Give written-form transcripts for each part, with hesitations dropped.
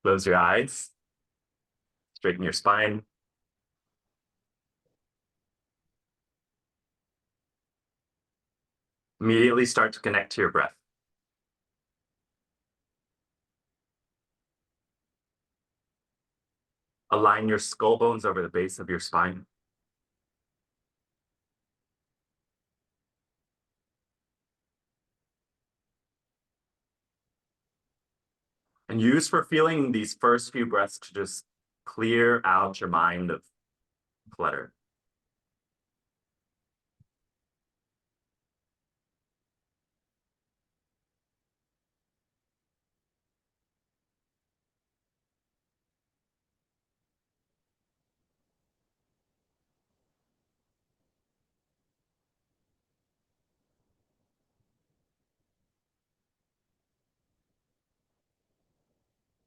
Close your eyes, straighten your spine. Immediately start to connect to your breath. Align your skull bones over the base of your spine. And use for feeling these first few breaths to just clear out your mind of clutter.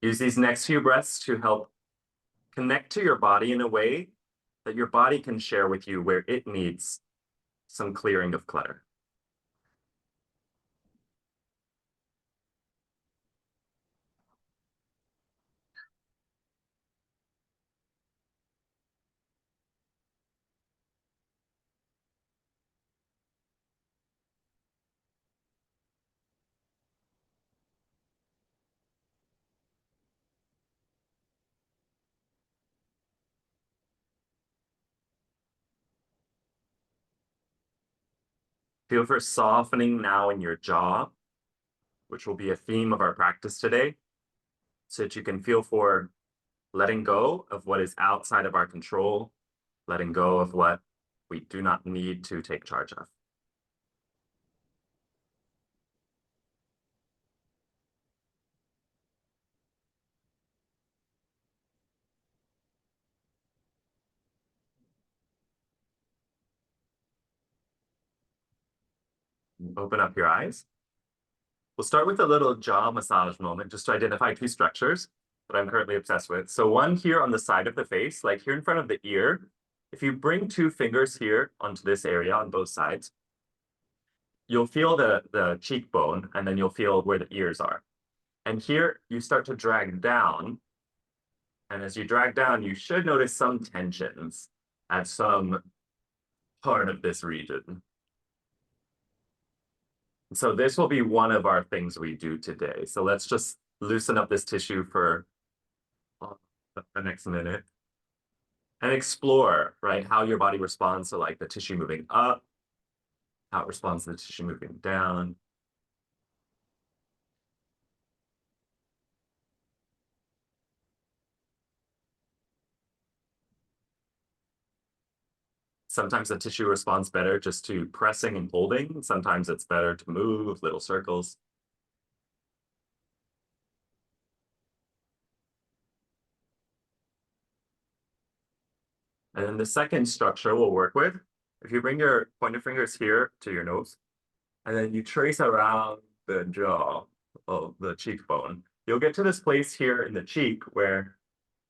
Use these next few breaths to help connect to your body in a way that your body can share with you where it needs some clearing of clutter. Feel for softening now in your jaw, which will be a theme of our practice today, so that you can feel for letting go of what is outside of our control, letting go of what we do not need to take charge of. Open up your eyes. We'll start with a little jaw massage moment just to identify two structures that I'm currently obsessed with. So one here on the side of the face, like here in front of the ear, if you bring two fingers here onto this area on both sides, you'll feel the cheekbone and then you'll feel where the ears are. And here you start to drag down. And as you drag down, you should notice some tensions at some part of this region. So this will be one of our things we do today. So let's just loosen up this tissue for the next minute and explore, right, how your body responds to like the tissue moving up, how it responds to the tissue moving down. Sometimes the tissue responds better just to pressing and holding. Sometimes it's better to move little circles. And then the second structure we'll work with, if you bring your pointer fingers here to your nose, and then you trace around the jaw, oh, the cheekbone, you'll get to this place here in the cheek where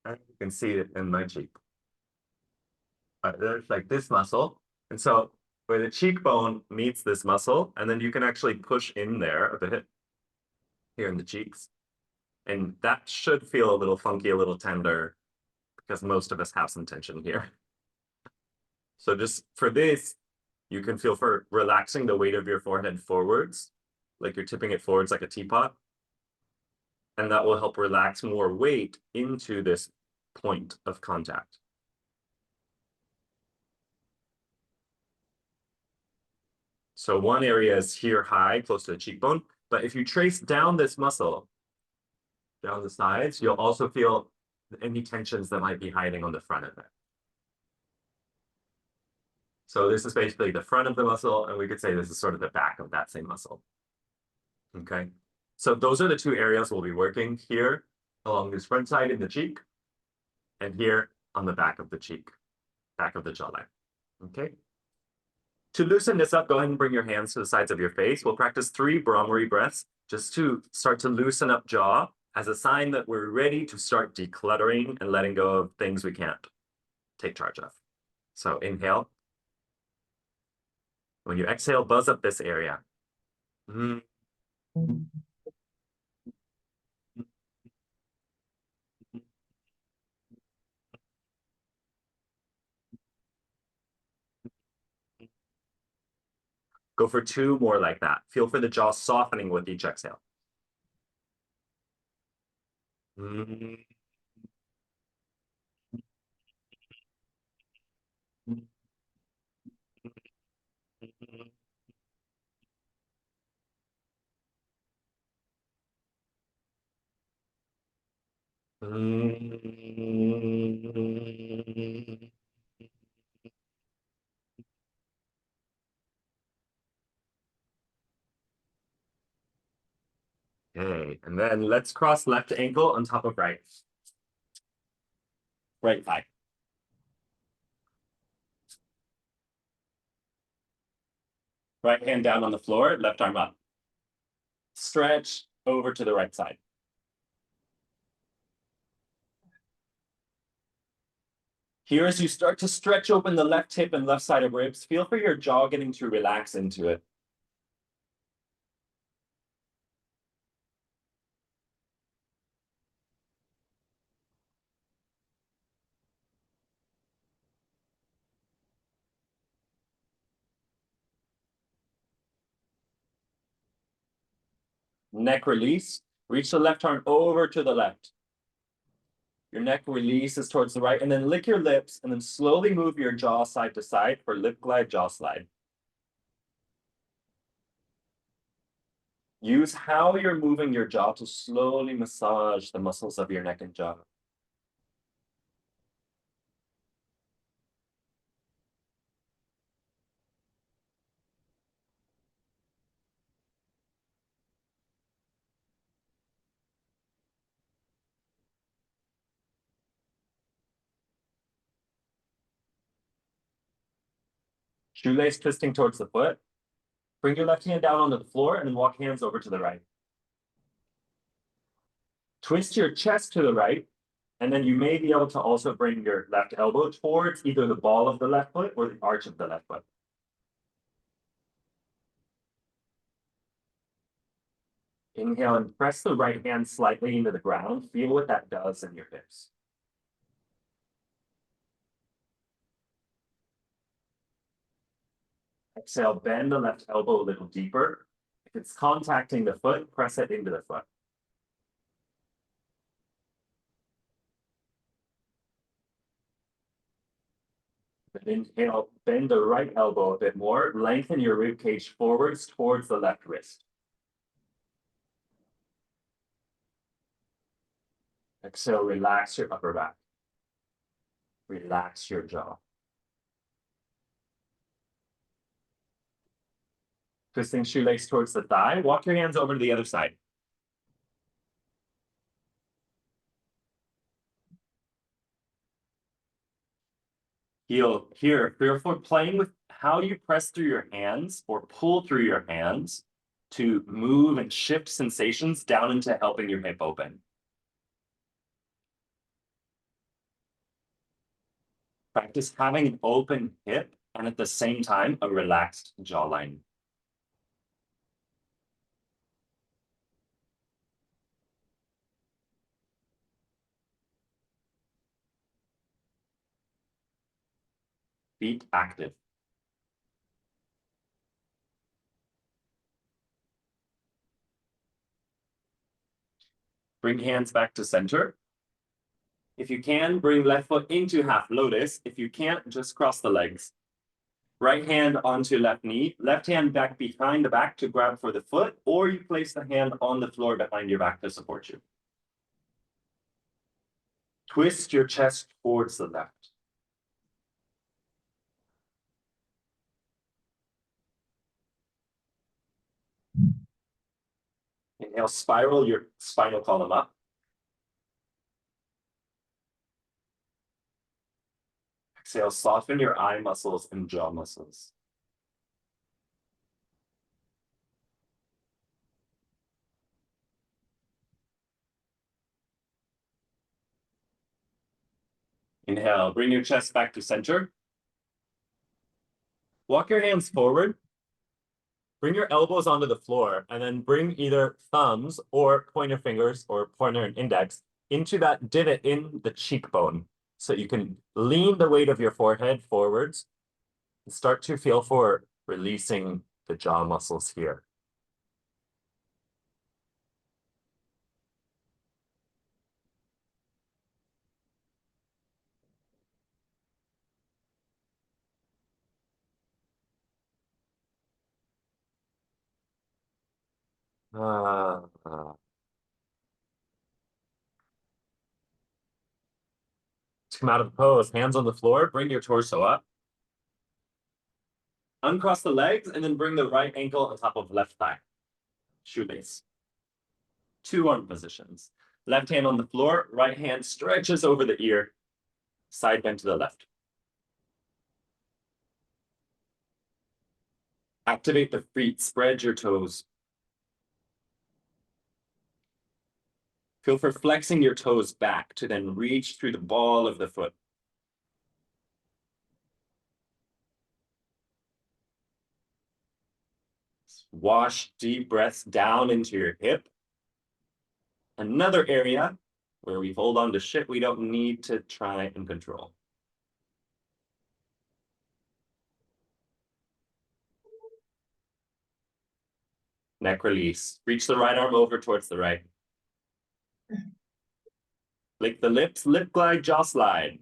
you can see it in my cheek. There's like this muscle. And so where the cheekbone meets this muscle, and then you can actually push in there a bit here in the cheeks. And that should feel a little funky, a little tender, because most of us have some tension here. So just for this, you can feel for relaxing the weight of your forehead forwards, like you're tipping it forwards like a teapot. And that will help relax more weight into this point of contact. So one area is here high, close to the cheekbone. But if you trace down this muscle, down the sides, you'll also feel any tensions that might be hiding on the front of it. So this is basically the front of the muscle, and we could say this is sort of the back of that same muscle. Okay, so those are the two areas we'll be working here along this front side in the cheek, and here on the back of the cheek, back of the jawline. Okay. To loosen this up, go ahead and bring your hands to the sides of your face. We'll practice 3 Brahmari breaths just to start to loosen up jaw as a sign that we're ready to start decluttering and letting go of things we can't take charge of. So inhale. When you exhale, buzz up this area. Go for 2 more like that. Feel for the jaw softening with each exhale. Okay, and then let's cross left ankle on top of right. Right thigh. Right hand down on the floor, left arm up. Stretch over to the right side. Here, as you start to stretch open the left hip and left side of ribs, feel for your jaw getting to relax into it. Neck release. Reach the left arm over to the left. Your neck releases towards the right, and then lick your lips, and then slowly move your jaw side to side for lip glide, jaw slide. Use how you're moving your jaw to slowly massage the muscles of your neck and jaw. Shoelace twisting towards the foot. Bring your left hand down onto the floor and then walk hands over to the right. Twist your chest to the right, and then you may be able to also bring your left elbow towards either the ball of the left foot or the arch of the left foot. Inhale and press the right hand slightly into the ground. Feel what that does in your hips. Exhale, bend the left elbow a little deeper. If it's contacting the foot, press it into the foot. Then inhale, bend the right elbow a bit more. Lengthen your rib cage forwards towards the left wrist. Exhale, relax your upper back. Relax your jaw. Twisting shoelace towards the thigh. Walk your hands over to the other side. Heel here. Therefore, playing with how you press through your hands or pull through your hands to move and shift sensations down into helping your hip open. Practice having an open hip and at the same time, a relaxed jawline. Feet active. Bring hands back to center. If you can, bring left foot into half lotus. If you can't, just cross the legs. Right hand onto left knee, left hand back behind the back to grab for the foot, or you place the hand on the floor behind your back to support you. Twist your chest towards the left. Inhale, spiral your spinal column up. Exhale, soften your eye muscles and jaw muscles. Inhale, bring your chest back to center. Walk your hands forward. Bring your elbows onto the floor and then bring either thumbs or pointer fingers or pointer and index into that divot in the cheekbone. So you can lean the weight of your forehead forwards and start to feel for releasing the jaw muscles here. Uh, uh. To come out of the pose, hands on the floor, bring your torso up. Uncross the legs and then bring the right ankle on top of left thigh. Shoelace. Two arm positions. Left hand on the floor, right hand stretches over the ear. Side bend to the left. Activate the feet, spread your toes. Feel for flexing your toes back to then reach through the ball of the foot. Wash deep breaths down into your hip. Another area where we hold on to shit we don't need to try and control. Neck release. Reach the right arm over towards the right. Lick the lips, lip glide, jaw slide.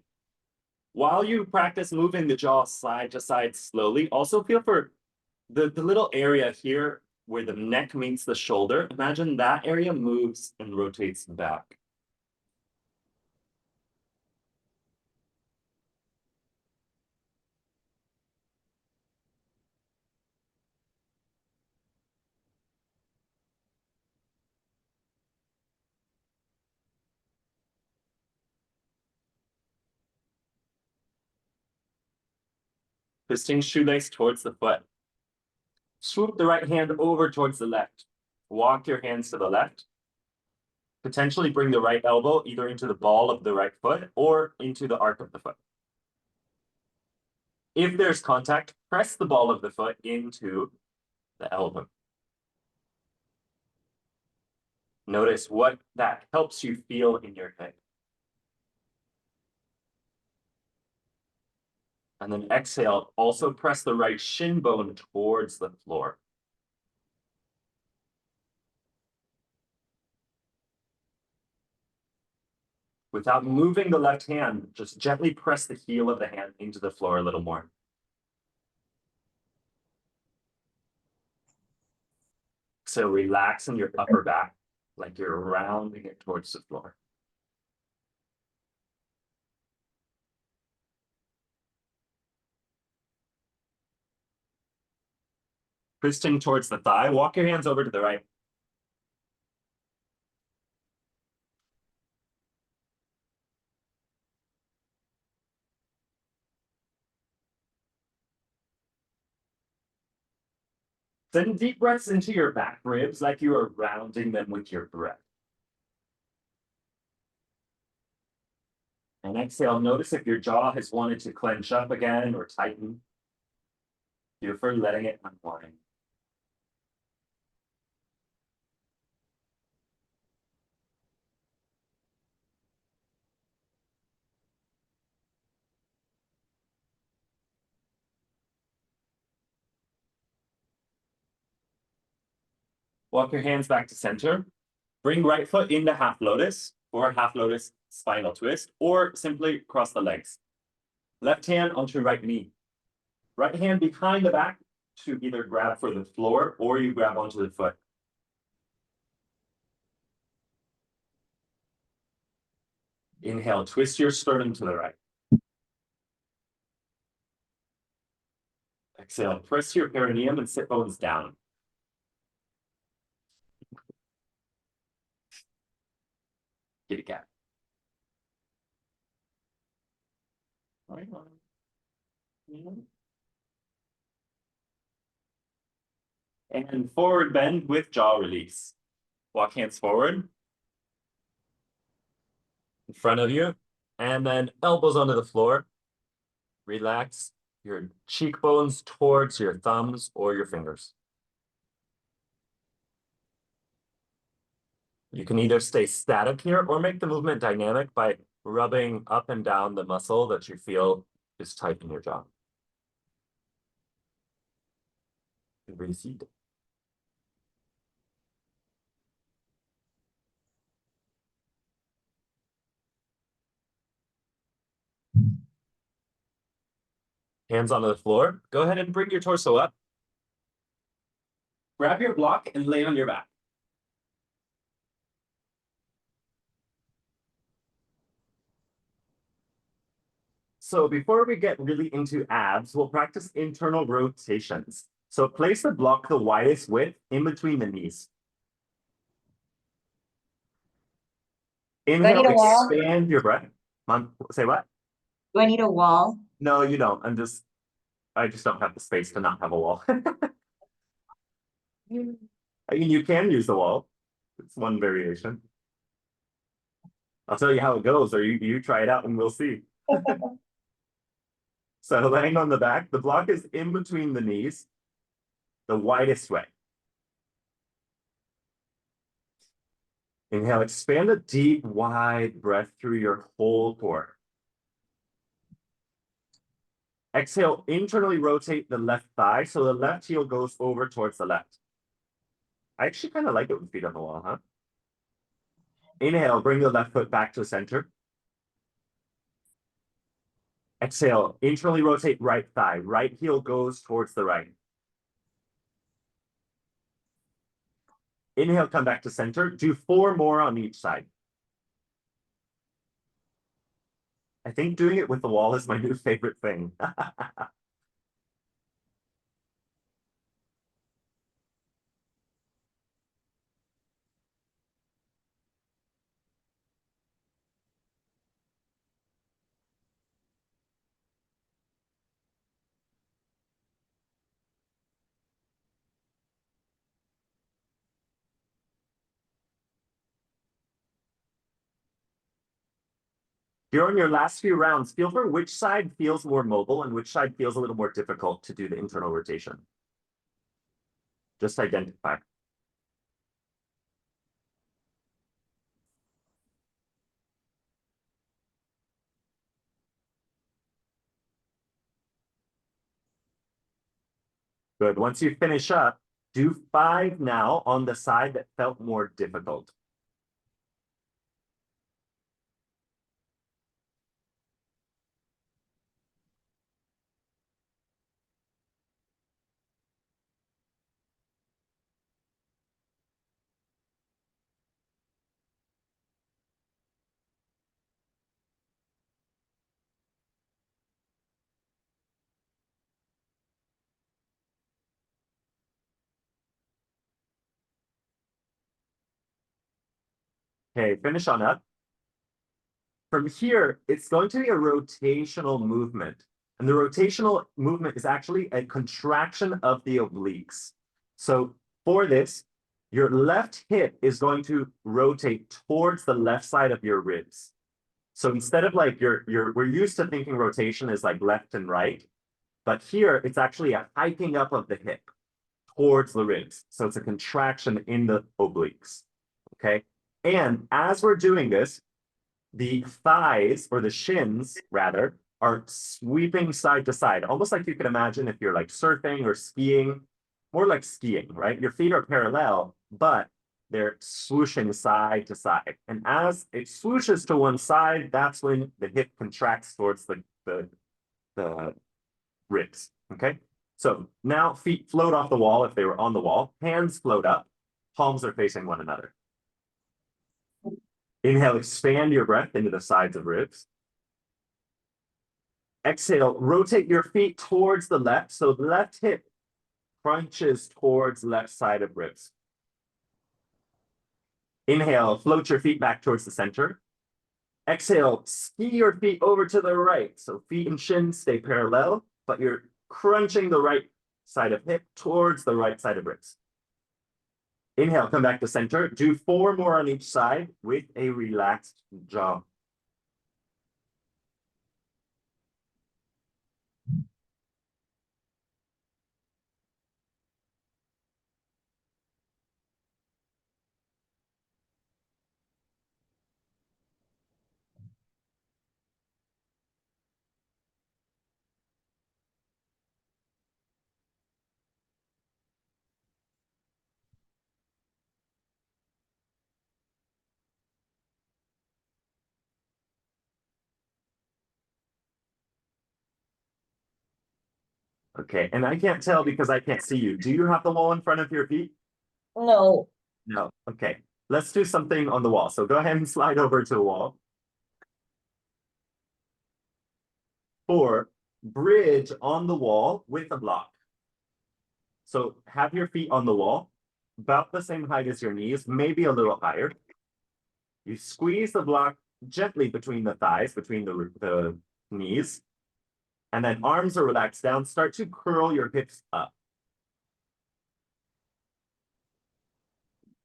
While you practice moving the jaw side to side slowly, also feel for the little area here where the neck meets the shoulder. Imagine that area moves and rotates back. Twisting shoelace towards the foot. Swoop the right hand over towards the left. Walk your hands to the left. Potentially bring the right elbow either into the ball of the right foot or into the arc of the foot. If there's contact, press the ball of the foot into the elbow. Notice what that helps you feel in your hip. And then exhale, also press the right shin bone towards the floor. Without moving the left hand, just gently press the heel of the hand into the floor a little more. So relax in your upper back, like you're rounding it towards the floor. Twisting towards the thigh, walk your hands over to the right. Send deep breaths into your back ribs like you are rounding them with your breath. And exhale, notice if your jaw has wanted to clench up again or tighten. Feel free letting it unwind. Walk your hands back to center. Bring right foot into half lotus or half lotus spinal twist, or simply cross the legs. Left hand onto right knee. Right hand behind the back to either grab for the floor or you grab onto the foot. Inhale, twist your sternum to the right. Exhale, press your perineum and sit bones down. Kitty cat. Right on. And forward bend with jaw release. Walk hands forward. In front of you. And then elbows onto the floor. Relax your cheekbones towards your thumbs or your fingers. You can either stay static here or make the movement dynamic by rubbing up and down the muscle that you feel is tight in your jaw. Recede. Hands onto the floor. Go ahead and bring your torso up. Grab your block and lay on your back. So before we get really into abs, we'll practice internal rotations. So place the block the widest width in between the knees. Do I need Inhale, a wall? expand your breath. Say what? Do I need a wall? No, you don't. I just don't have the space to not have a wall. I mean, you can use the wall. It's one variation. I'll tell you how it goes, or you try it out and we'll see. So laying on the back, the block is in between the knees, the widest way. Inhale, expand a deep, wide breath through your whole core. Exhale, internally rotate the left thigh so the left heel goes over towards the left. I actually kind of like it with feet on the wall, huh? Inhale, bring the left foot back to the center. Exhale, internally rotate right thigh. Right heel goes towards the right. Inhale, come back to center. Do 4 more on each side. I think doing it with the wall is my new favorite thing. During your last few rounds, feel for which side feels more mobile and which side feels a little more difficult to do the internal rotation. Just identify. Good. Once you finish up, do 5 now on the side that felt more difficult. Okay, finish on up. From here, it's going to be a rotational movement. And the rotational movement is actually a contraction of the obliques. So for this, your left hip is going to rotate towards the left side of your ribs. So instead of like we're used to thinking rotation is like left and right, but here it's actually a hiking up of the hip towards the ribs. So it's a contraction in the obliques, okay? And as we're doing this, the thighs or the shins rather are sweeping side to side, almost like you can imagine if you're like surfing or skiing, more like skiing, right? Your feet are parallel, but they're swooshing side to side. And as it swooshes to one side, that's when the hip contracts towards the ribs, okay? So now feet float off the wall if they were on the wall, hands float up, palms are facing one another. Inhale, expand your breath into the sides of ribs. Exhale, rotate your feet towards the left. So the left hip crunches towards left side of ribs. Inhale, float your feet back towards the center. Exhale, ski your feet over to the right. So feet and shins stay parallel, but you're crunching the right side of hip towards the right side of ribs. Inhale, come back to center. Do 4 more on each side with a relaxed jaw. Okay, and I can't tell because I can't see you. Do you have the wall in front of your feet? No. No. Okay, let's do something on the wall. So go ahead and slide over to the wall. 4, bridge on the wall with a block. So have your feet on the wall, about the same height as your knees, maybe a little higher. You squeeze the block gently between the thighs, between the knees, and then arms are relaxed down. Start to curl your hips up.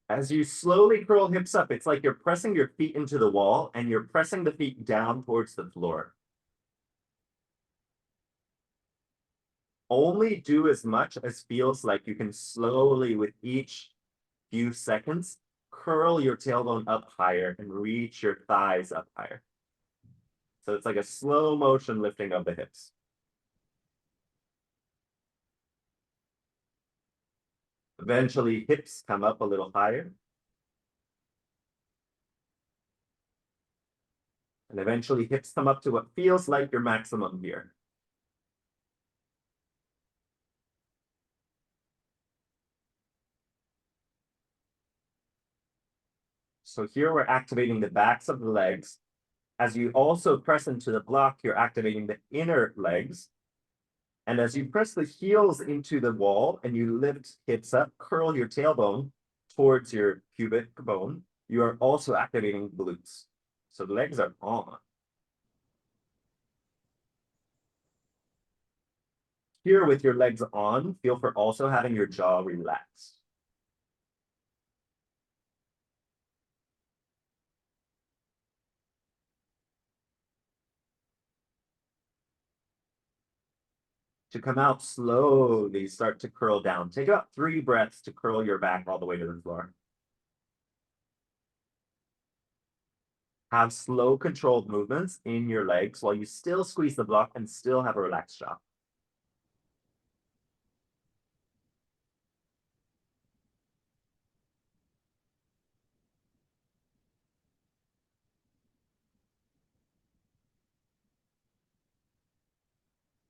As you slowly curl hips up, it's like you're pressing your feet into the wall and you're pressing the feet down towards the floor. Only do as much as feels like you can slowly, with each few seconds, curl your tailbone up higher and reach your thighs up higher. So it's like a slow motion lifting of the hips. Eventually, hips come up a little higher. And eventually, hips come up to what feels like your maximum here. So here we're activating the backs of the legs. As you also press into the block, you're activating the inner legs. And as you press the heels into the wall and you lift hips up, curl your tailbone towards your pubic bone, you are also activating glutes. So the legs are on. Here with your legs on, feel for also having your jaw relaxed. To come out slowly, start to curl down. Take about 3 breaths to curl your back all the way to the floor. Have slow, controlled movements in your legs while you still squeeze the block and still have a relaxed jaw.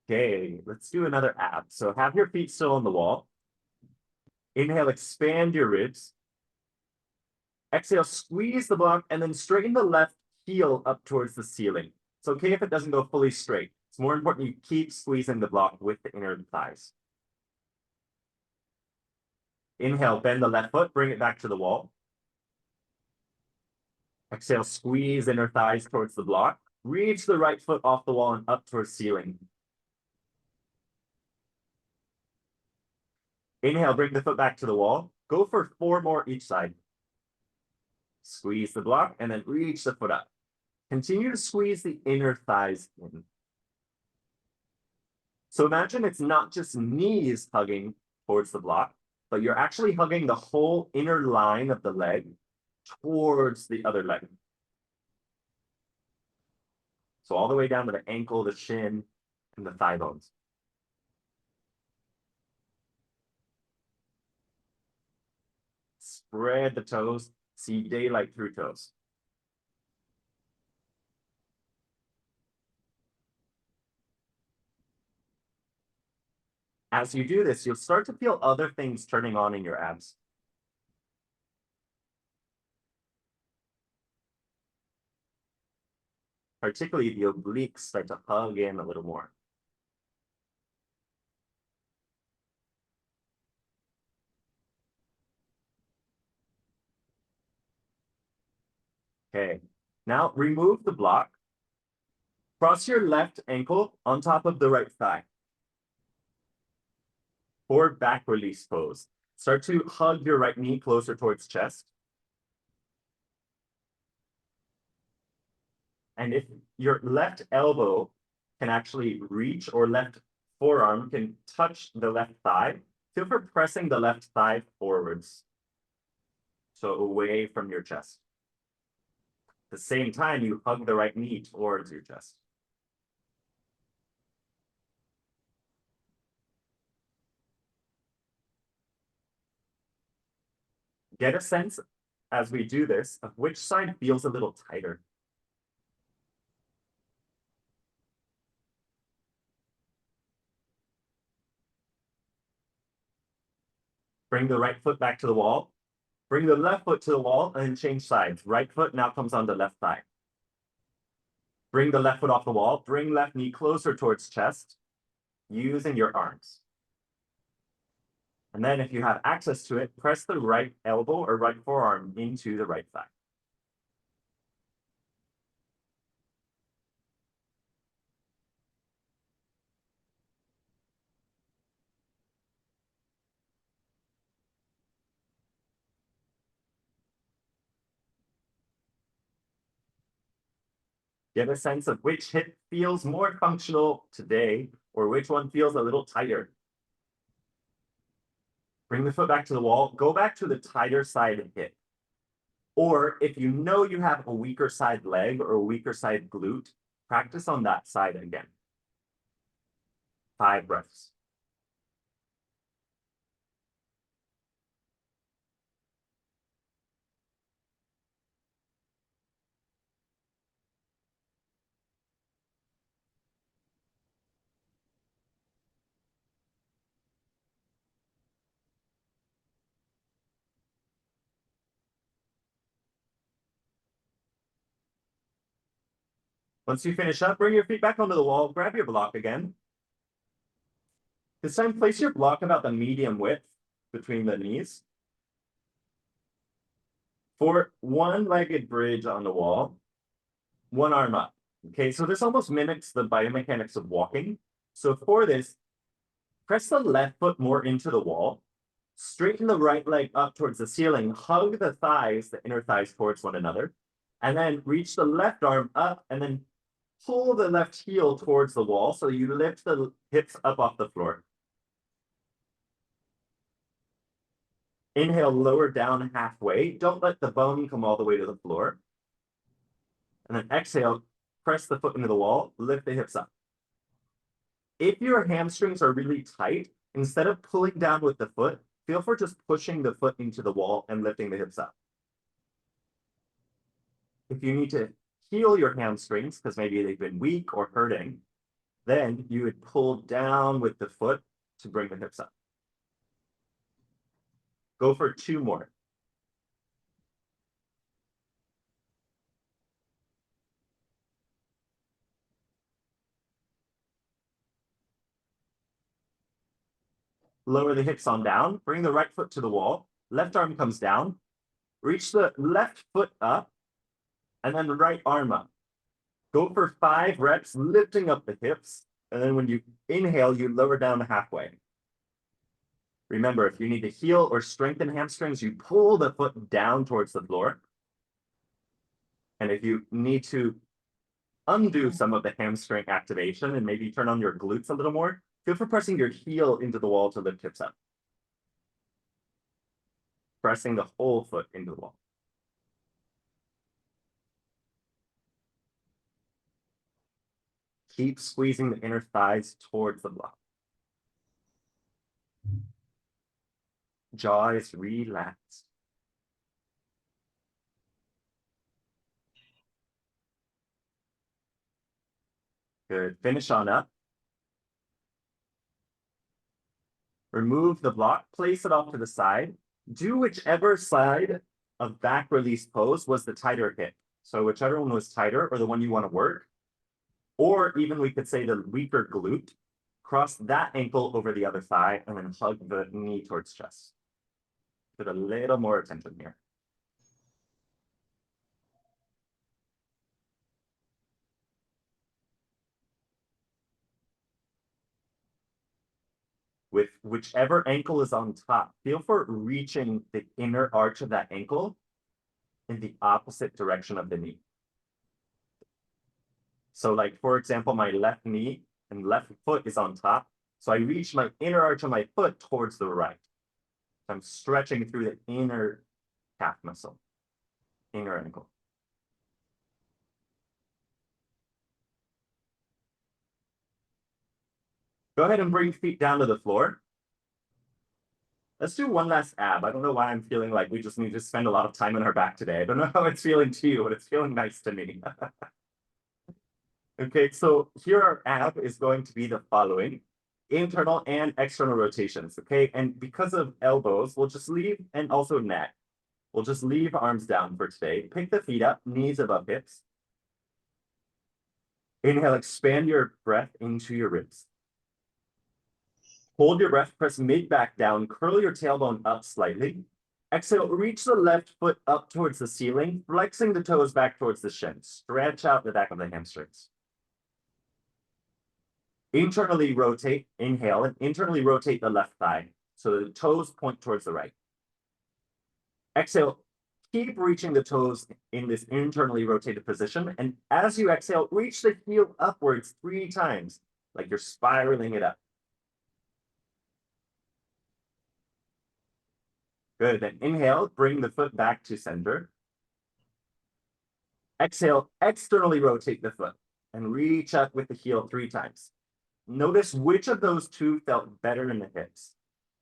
Okay, let's do another ab. So have your feet still on the wall. Inhale, expand your ribs. Exhale, squeeze the block and then straighten the left heel up towards the ceiling. It's okay if it doesn't go fully straight. It's more important you keep squeezing the block with the inner thighs. Inhale, bend the left foot, bring it back to the wall. Exhale, squeeze inner thighs towards the block. Reach the right foot off the wall and up towards ceiling. Inhale, bring the foot back to the wall. Go for 4 more each side. Squeeze the block and then reach the foot up. Continue to squeeze the inner thighs in. So imagine it's not just knees hugging towards the block, but you're actually hugging the whole inner line of the leg towards the other leg. So all the way down to the ankle, the shin, and the thigh bones. Spread the toes, see daylight through toes. As you do this, you'll start to feel other things turning on in your abs. Particularly the obliques start to hug in a little more. Okay, now remove the block. Cross your left ankle on top of the right thigh. Forward back release pose. Start to hug your right knee closer towards chest. And if your left elbow can actually reach or left forearm can touch the left thigh, feel for pressing the left thigh forwards. So away from your chest. At the same time, you hug the right knee towards your chest. Get a sense as we do this of which side feels a little tighter. Bring the right foot back to the wall. Bring the left foot to the wall and then change sides. Right foot now comes on the left thigh. Bring the left foot off the wall. Bring left knee closer towards chest, using your arms. And then if you have access to it, press the right elbow or right forearm into the right thigh. Get a sense of which hip feels more functional today or which one feels a little tighter. Bring the foot back to the wall. Go back to the tighter side hip. Or if you know you have a weaker side leg or a weaker side glute, practice on that side again. 5 breaths. Once you finish up, bring your feet back onto the wall, grab your block again. This time, place your block about the medium width between the knees. For one-legged bridge on the wall, one arm up. Okay, so this almost mimics the biomechanics of walking. So for this, press the left foot more into the wall, straighten the right leg up towards the ceiling, hug the thighs, the inner thighs towards one another, and then reach the left arm up and then pull the left heel towards the wall so you lift the hips up off the floor. Inhale, lower down halfway. Don't let the bone come all the way to the floor. And then exhale, press the foot into the wall, lift the hips up. If your hamstrings are really tight, instead of pulling down with the foot, feel for just pushing the foot into the wall and lifting the hips up. If you need to heal your hamstrings, because maybe they've been weak or hurting, then you would pull down with the foot to bring the hips up. Go for 2 more. Lower the hips on down, bring the right foot to the wall, left arm comes down, reach the left foot up, and then the right arm up. Go for 5 reps, lifting up the hips, and then when you inhale, you lower down halfway. Remember, if you need to heal or strengthen hamstrings, you pull the foot down towards the floor. And if you need to undo some of the hamstring activation and maybe turn on your glutes a little more, feel for pressing your heel into the wall to lift hips up. Pressing the whole foot into the wall. Keep squeezing the inner thighs towards the block. Jaw is relaxed. Good. Finish on up. Remove the block, place it off to the side. Do whichever side of back release pose was the tighter hip. So whichever one was tighter or the one you want to work, or even we could say the weaker glute, cross that ankle over the other thigh and then hug the knee towards chest. Put a little more attention here. With whichever ankle is on top, feel for reaching the inner arch of that ankle in the opposite direction of the knee. So like, for example, my left knee and left foot is on top. So I reach my inner arch of my foot towards the right. So I'm stretching through the inner calf muscle, inner ankle. Go ahead and bring feet down to the floor. Let's do one last ab. I don't know why I'm feeling like we just need to spend a lot of time on our back today. I don't know how it's feeling to you, but it's feeling nice to me. Okay, so here our ab is going to be the following. internal and external rotations, okay? And because of elbows, we'll just leave, and also neck, we'll just leave arms down for today. Pick the feet up, knees above hips. Inhale, expand your breath into your ribs. Hold your breath, press mid back down, curl your tailbone up slightly. Exhale, reach the left foot up towards the ceiling, flexing the toes back towards the shins. Stretch out the back of the hamstrings. Internally rotate, inhale, and internally rotate the left thigh so the toes point towards the right. Exhale, keep reaching the toes in this internally rotated position. And as you exhale, reach the heel upwards 3 times, like you're spiraling it up. Good, then inhale, bring the foot back to center. Exhale, externally rotate the foot and reach up with the heel 3 times. Notice which of those two felt better in the hips.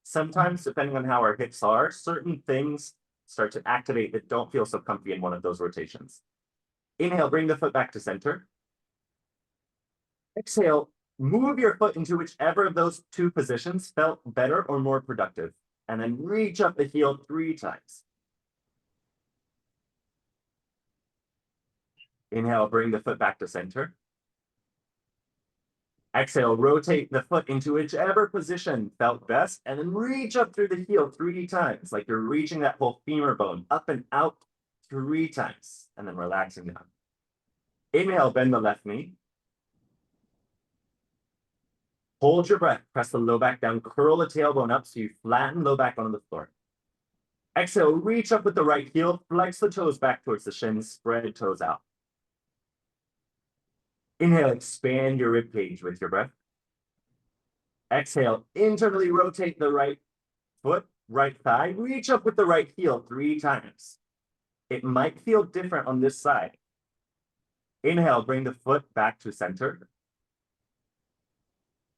Sometimes, depending on how our hips are, certain things start to activate that don't feel so comfy in one of those rotations. Inhale, bring the foot back to center. Exhale, move your foot into whichever of those two positions felt better or more productive, and then reach up the heel 3 times. Inhale, bring the foot back to center. Exhale, rotate the foot into whichever position felt best, and then reach up through the heel 3 times, like you're reaching that whole femur bone up and out 3 times, and then relaxing down. Inhale, bend the left knee. Hold your breath, press the low back down, curl the tailbone up so you flatten low back onto the floor. Exhale, reach up with the right heel, flex the toes back towards the shins, spread toes out. Inhale, expand your rib cage with your breath. Exhale, internally rotate the right foot, right thigh, reach up with the right heel 3 times. It might feel different on this side. Inhale, bring the foot back to center.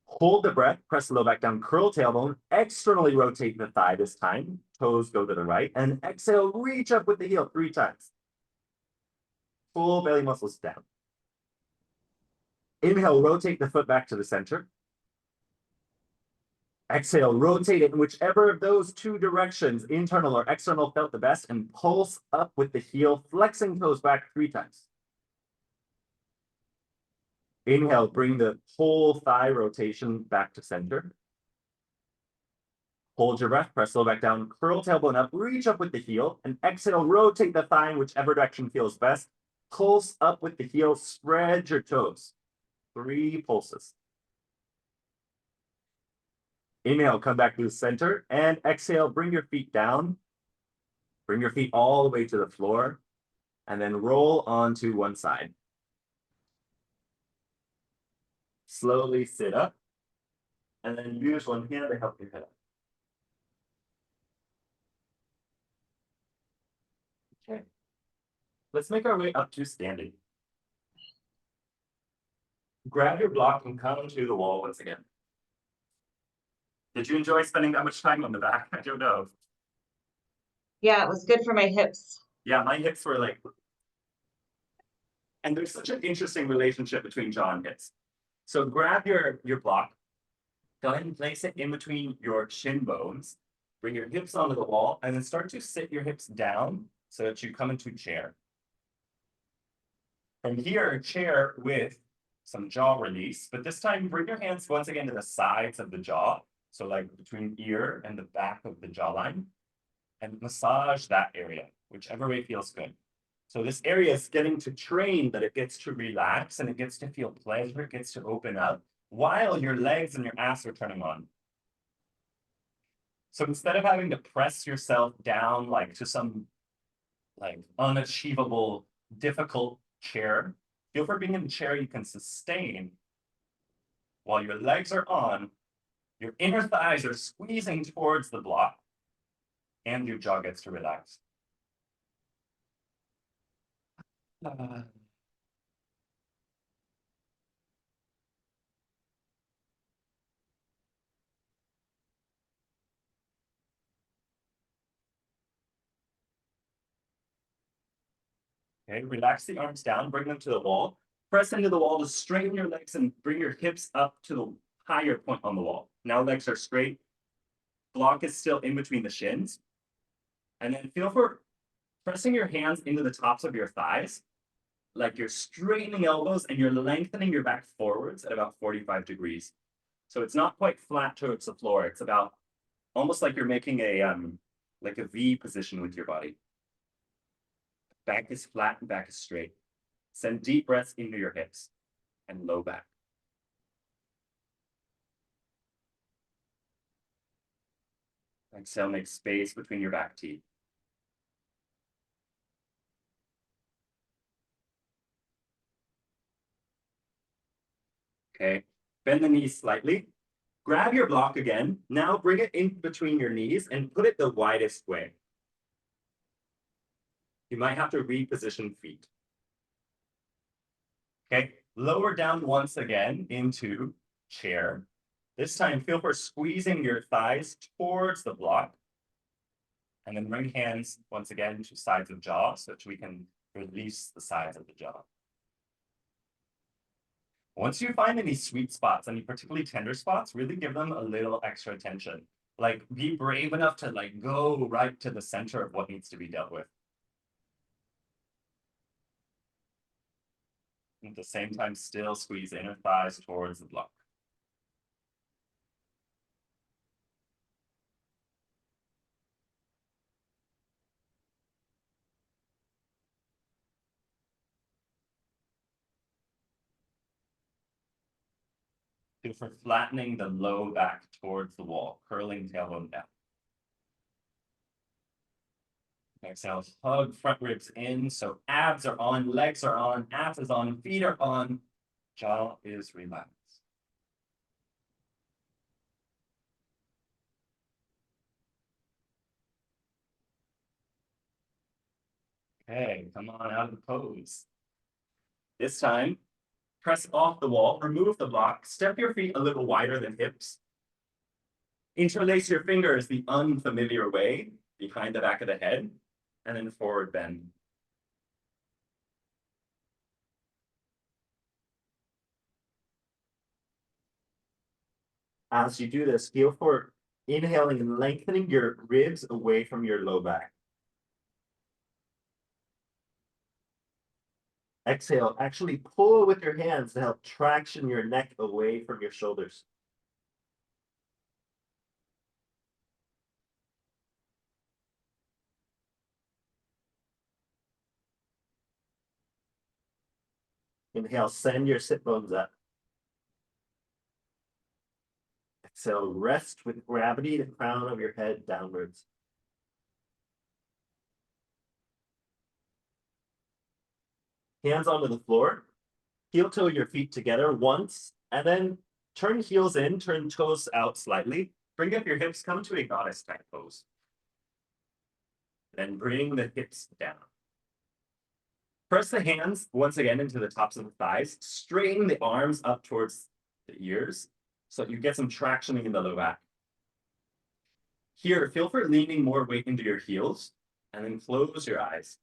Hold the breath, press the low back down, curl tailbone, externally rotate the thigh this time, toes go to the right, and exhale, reach up with the heel 3 times. Full belly muscles down. Inhale, rotate the foot back to the center. Exhale, rotate it in whichever of those 2 directions, internal or external, felt the best, and pulse up with the heel, flexing toes back 3 times. Inhale, bring the whole thigh rotation back to center. Hold your breath, press low back down, curl tailbone up, reach up with the heel, and exhale, rotate the thigh in whichever direction feels best. Pulse up with the heel, spread your toes. 3 pulses. Inhale, come back to the center, and exhale, bring your feet down. Bring your feet all the way to the floor, and then roll onto one side. Slowly sit up, and then use one hand to help your head up. Okay. Let's make our way up to standing. Grab your block and come to the wall once again. Did you enjoy spending that much time on the back? I don't know. Yeah, it was good for my hips. Yeah, my hips were like, and there's such an interesting relationship between jaw and hips. So grab your block, go ahead and place it in between your shin bones, bring your hips onto the wall, and then start to sit your hips down so that you come into chair. From here, chair with some jaw release, but this time bring your hands once again to the sides of the jaw, so like between ear and the back of the jawline, and massage that area, whichever way feels good. So this area is getting to train that it gets to relax and it gets to feel pleasure, it gets to open up while your legs and your ass are turning on. So instead of having to press yourself down like to some like unachievable, difficult chair, feel for being in the chair you can sustain while your legs are on, your inner thighs are squeezing towards the block, and your jaw gets to relax. Okay, relax the arms down, bring them to the wall. Press into the wall to straighten your legs and bring your hips up to the higher point on the wall. Now legs are straight. Block is still in between the shins. And then feel for pressing your hands into the tops of your thighs, like you're straightening elbows and you're lengthening your back forwards at about 45 degrees. So it's not quite flat towards the floor. It's about almost like you're making like a V position with your body. Back is flat and back is straight. Send deep breaths into your hips and low back. Exhale, make space between your back teeth. Okay, bend the knees slightly. Grab your block again. Now bring it in between your knees and put it the widest way. You might have to reposition feet. Okay, lower down once again into chair. This time, feel for squeezing your thighs towards the block. And then bring hands once again to sides of jaw so that we can release the sides of the jaw. Once you find any sweet spots, any particularly tender spots, really give them a little extra attention. Like, be brave enough to like go right to the center of what needs to be dealt with. And at the same time, still squeeze inner thighs towards the block. Feel for flattening the low back towards the wall, curling tailbone down. Exhale, hug front ribs in, so abs are on, legs are on, abs is on, feet are on, jaw is relaxed. Okay, come on out of the pose. This time, press off the wall, remove the block, step your feet a little wider than hips. Interlace your fingers the unfamiliar way behind the back of the head, and then forward bend. As you do this, feel for inhaling and lengthening your ribs away from your low back. Exhale, actually pull with your hands to help traction your neck away from your shoulders. Inhale, send your sit bones up. Exhale, rest with gravity, the crown of your head downwards. Hands onto the floor. Heel toe your feet together once, and then turn heels in, turn toes out slightly. Bring up your hips, come to a goddess type pose. Then bring the hips down. Press the hands once again into the tops of the thighs. Straighten the arms up towards the ears so that you get some traction in the low back. Here, feel for leaning more weight into your heels, and then close your eyes.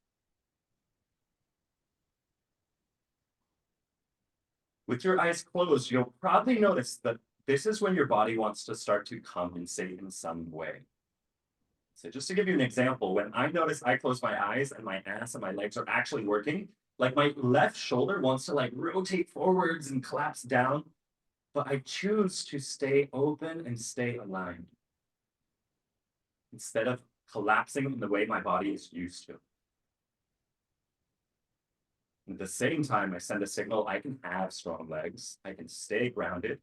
With your eyes closed, you'll probably notice that this is when your body wants to start to compensate in some way. So just to give you an example, when I notice I close my eyes and my ass and my legs are actually working, like my left shoulder wants to like rotate forwards and collapse down, but I choose to stay open and stay aligned instead of collapsing in the way my body is used to. At the same time, I send a signal I can have strong legs, I can stay grounded,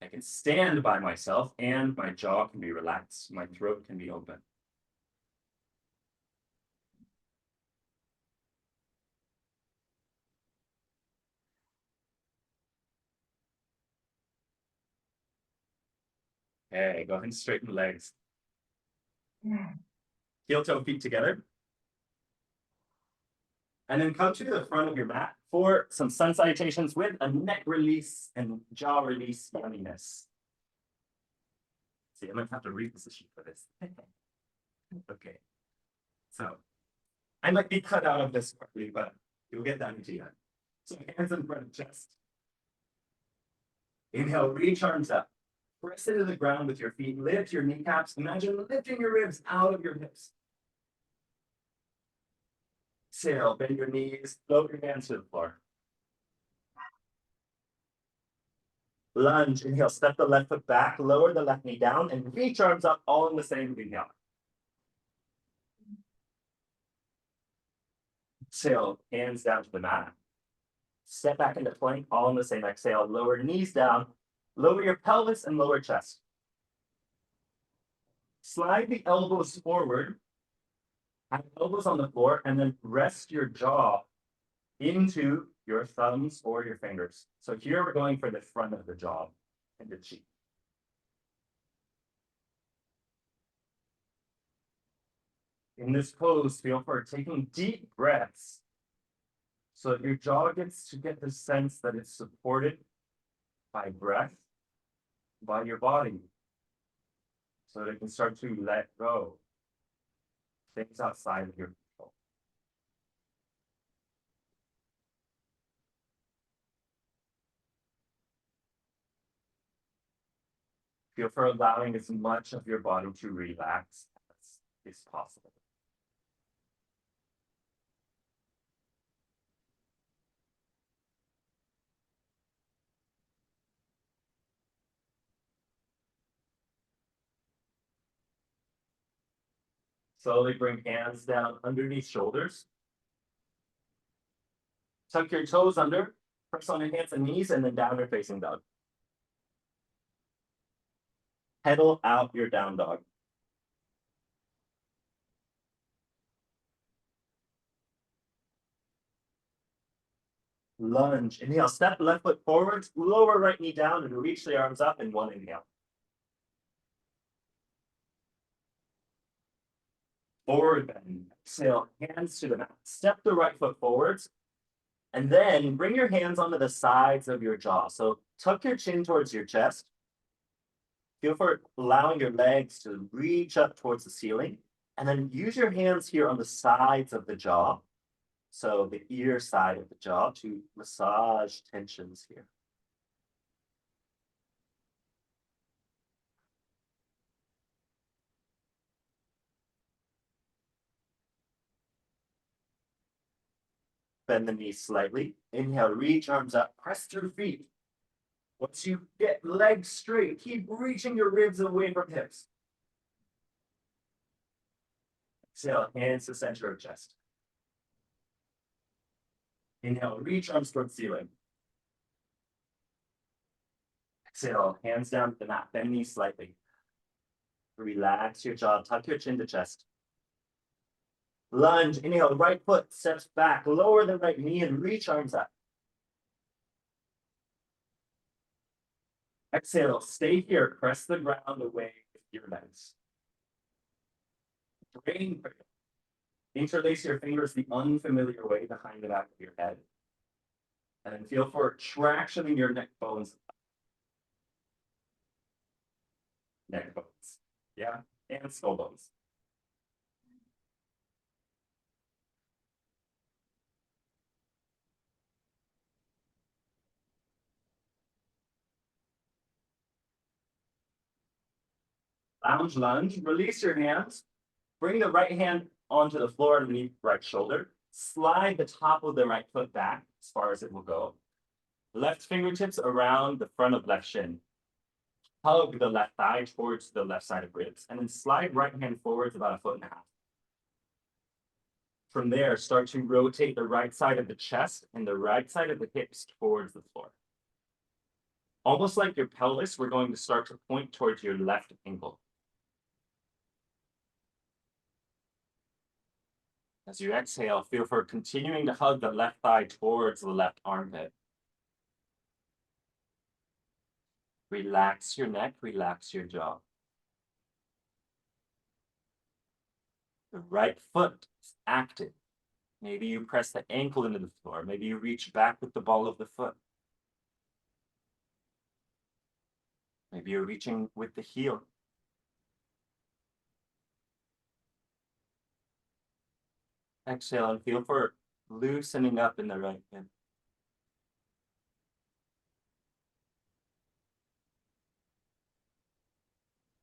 I can stand by myself, and my jaw can be relaxed, my throat can be open. Okay, go ahead and straighten legs. Heel toe feet together. And then come to the front of your mat for some sun salutations with a neck release and jaw release yumminess. See, I might have to reposition for this. Okay. So I might be cut out of this partly, but you'll get that into you. So hands in front of chest. Inhale, reach arms up. Press into the ground with your feet. Lift your kneecaps. Imagine lifting your ribs out of your hips. Exhale, bend your knees. Float your hands to the floor. Lunge. Inhale, step the left foot back. Lower the left knee down and reach arms up all in the same inhale. Exhale, hands down to the mat. Step back into plank, all in the same exhale. Lower knees down. Lower your pelvis and lower chest. Slide the elbows forward. Have elbows on the floor, and then rest your jaw into your thumbs or your fingers. So here we're going for the front of the jaw and the cheek. In this pose, feel for taking deep breaths so that your jaw gets to get the sense that it's supported by breath, by your body, so that it can start to let go things outside of your control. Feel for allowing as much of your body to relax as is possible. Slowly bring hands down underneath shoulders. Tuck your toes under, press on your hands and knees, and then downward facing dog. Pedal out your down dog. Lunge. Inhale, step left foot forward, lower right knee down, and reach the arms up in one inhale. Forward bend. Exhale, hands to the mat. Step the right foot forwards, and then bring your hands onto the sides of your jaw. So tuck your chin towards your chest. Feel for allowing your legs to reach up towards the ceiling, and then use your hands here on the sides of the jaw. So the ear side of the jaw to massage tensions here. Bend the knees slightly. Inhale, reach arms up, press through feet. Once you get legs straight, keep reaching your ribs away from hips. Exhale, hands to center of chest. Inhale, reach arms towards ceiling. Exhale, hands down to the mat, bend knees slightly. Relax your jaw, tuck your chin to chest. Lunge, inhale, right foot steps back, lower the right knee and reach arms up. Exhale, stay here, press the ground away with your legs. Brain prayer. Interlace your fingers the unfamiliar way behind the back of your head. And then feel for traction in your neck bones. Neck bones. Yeah, and skull bones. Lounge lunge, release your hands. Bring the right hand onto the floor underneath right shoulder. Slide the top of the right foot back as far as it will go. Left fingertips around the front of left shin. Hug the left thigh towards the left side of ribs, and then slide right hand forwards about 1.5 feet. From there, start to rotate the right side of the chest and the right side of the hips towards the floor. Almost like your pelvis, we're going to start to point towards your left ankle. As you exhale, feel for continuing to hug the left thigh towards the left armpit. Relax your neck, relax your jaw. The right foot is active. Maybe you press the ankle into the floor. Maybe you reach back with the ball of the foot. Maybe you're reaching with the heel. Exhale and feel for loosening up in the right hip.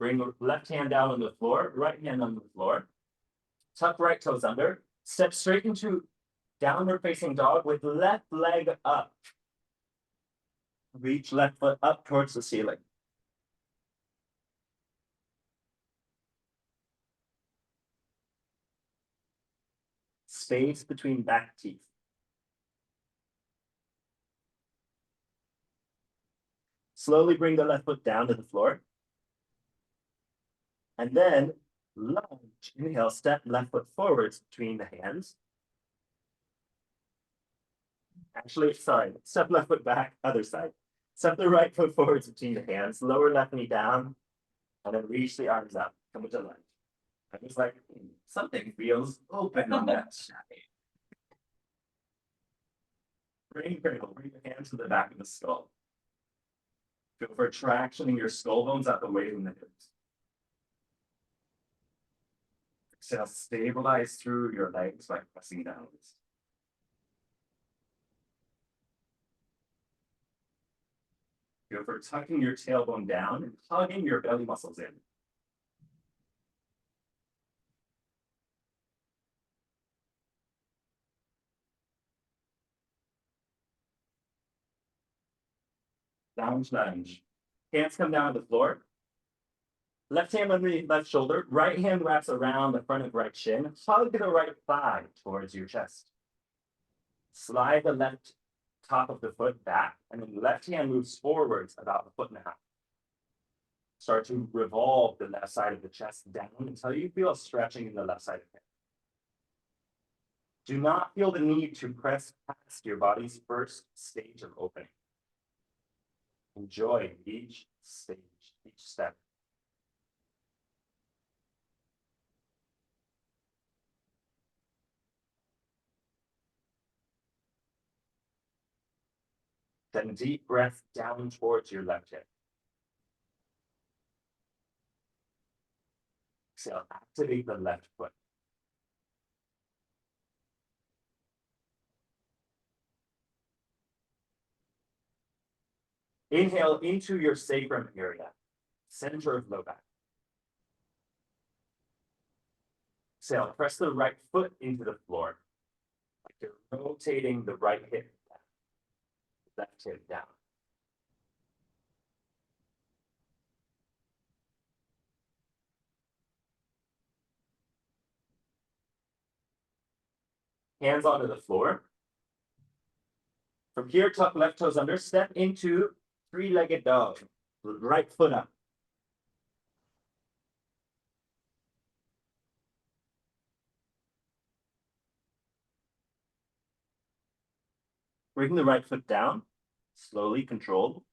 Bring the left hand down on the floor, right hand on the floor. Tuck right toes under. Step straight into downward facing dog with left leg up. Reach left foot up towards the ceiling. Space between back teeth. Slowly bring the left foot down to the floor. And then lunge. Inhale, step left foot forwards between the hands. Actually, sorry, step left foot back, other side. Step the right foot forwards between the hands, lower left knee down, and then reach the arms up. Come into lunge. I was like, something feels open on that side. Bring critical, bring the hands to the back of the skull. Feel for traction in your skull bones at the weight in the hips. Exhale, stabilize through your legs by pressing downwards. Feel for tucking your tailbone down and hugging your belly muscles in. Lounge lunge. Hands come down to the floor. Left hand on the left shoulder, right hand wraps around the front of right shin. Hug the right thigh towards your chest. Slide the left top of the foot back, and then the left hand moves forwards about a foot and a half. Start to revolve the left side of the chest down until you feel a stretching in the left side of the head. Do not feel the need to press past your body's first stage of opening. Enjoy each stage, each step. Then deep breath down towards your left hip. Exhale, activate the left foot. Inhale into your sacrum area, center of low back. Exhale, press the right foot into the floor, like you're rotating the right hip down, left hip down. Hands onto the floor. From here, tuck left toes under, step into three-legged dog, right foot up. Bring the right foot down, slowly controlled.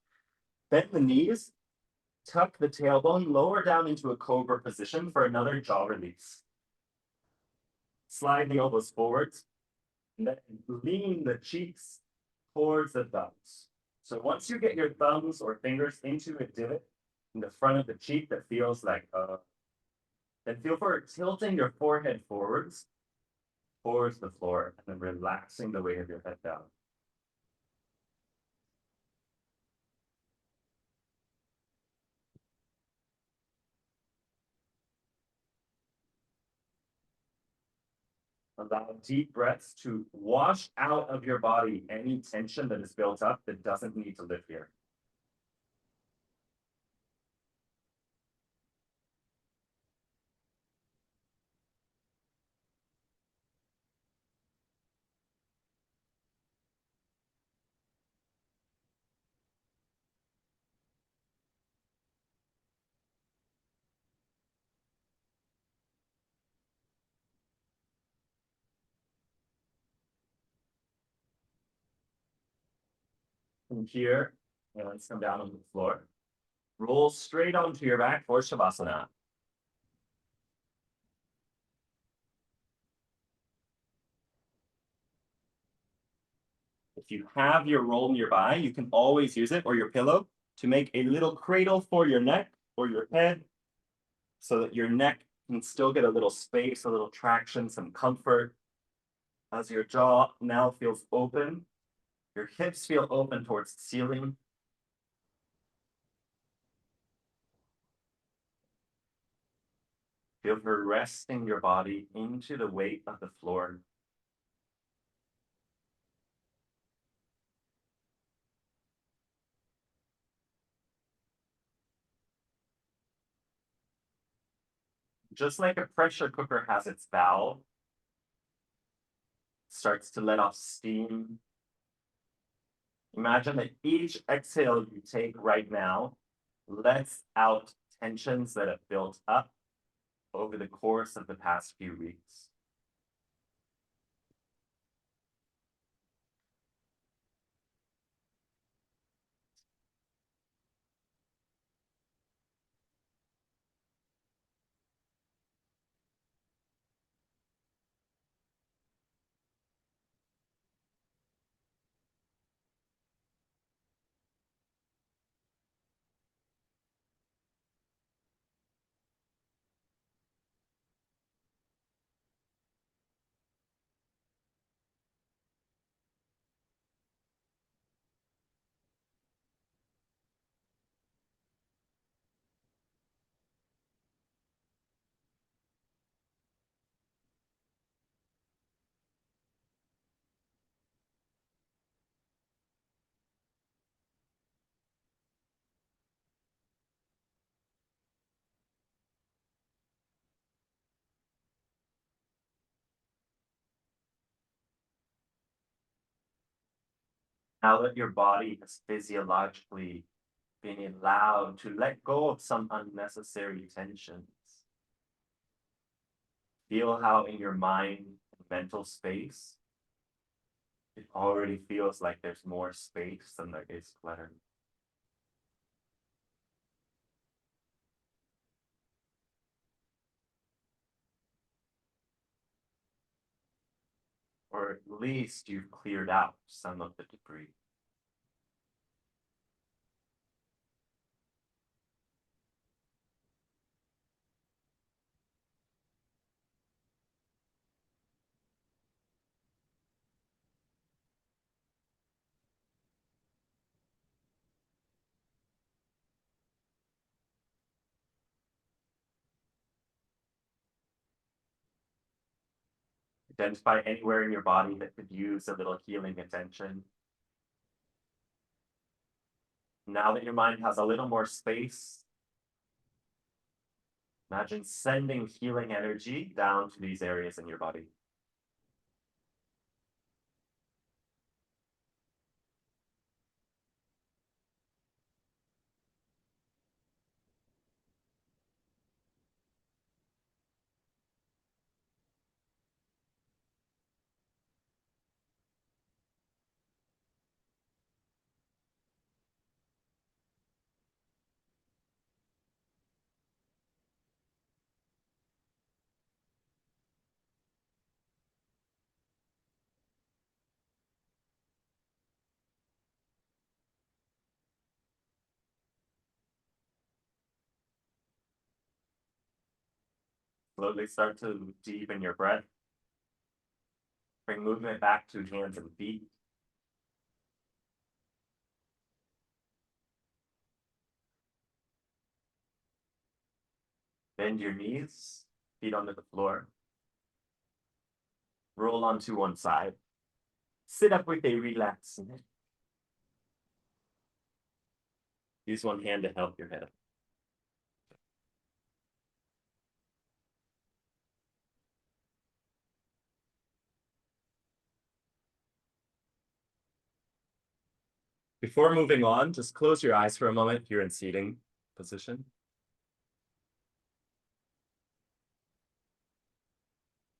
Bend the knees, tuck the tailbone, lower down into a cobra position for another jaw release. Slide the elbows forwards, and then lean the cheeks towards the thumbs. So once you get your thumbs or fingers into a divot in the front of the cheek that feels like then feel for tilting your forehead forwards towards the floor and then relaxing the weight of your head down. Allow deep breaths to wash out of your body any tension that is built up that doesn't need to live here. From here, hands come down on the floor. Roll straight onto your back for Shavasana. If you have your roll nearby, you can always use it or your pillow to make a little cradle for your neck or your head so that your neck can still get a little space, a little traction, some comfort. As your jaw now feels open, your hips feel open towards the ceiling. Feel her resting your body into the weight of the floor. Just like a pressure cooker has its valve, starts to let off steam. Imagine that each exhale you take right now lets out tensions that have built up over the course of the past few weeks. Now that your body has physiologically been allowed to let go of some unnecessary tensions, feel how in your mind and mental space, it already feels like there's more space than there is clutter. Or at least you've cleared out some of the debris. Identify anywhere in your body that could use a little healing attention. Now that your mind has a little more space, imagine sending healing energy down to these areas in your body. Slowly start to deepen your breath. Bring movement back to hands and feet. Bend your knees, feet onto the floor. Roll onto one side. Sit up with a relaxed neck. Use one hand to help your head. Before moving on, just close your eyes for a moment here in seating position.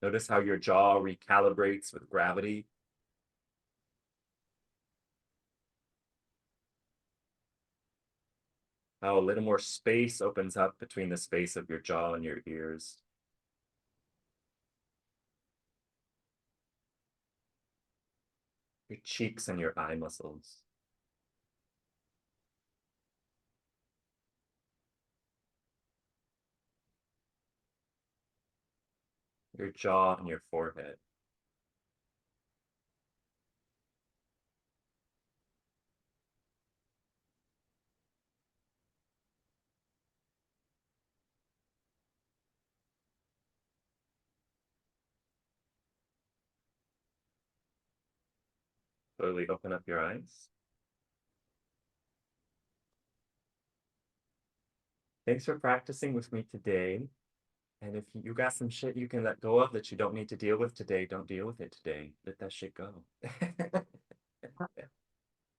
Notice how your jaw recalibrates with gravity. How a little more space opens up between the space of your jaw and your ears. Your cheeks and your eye muscles. Your jaw and your forehead. Slowly open up your eyes. Thanks for practicing with me today. And if you got some shit you can let go of that you don't need to deal with today, don't deal with it today. Let that shit go.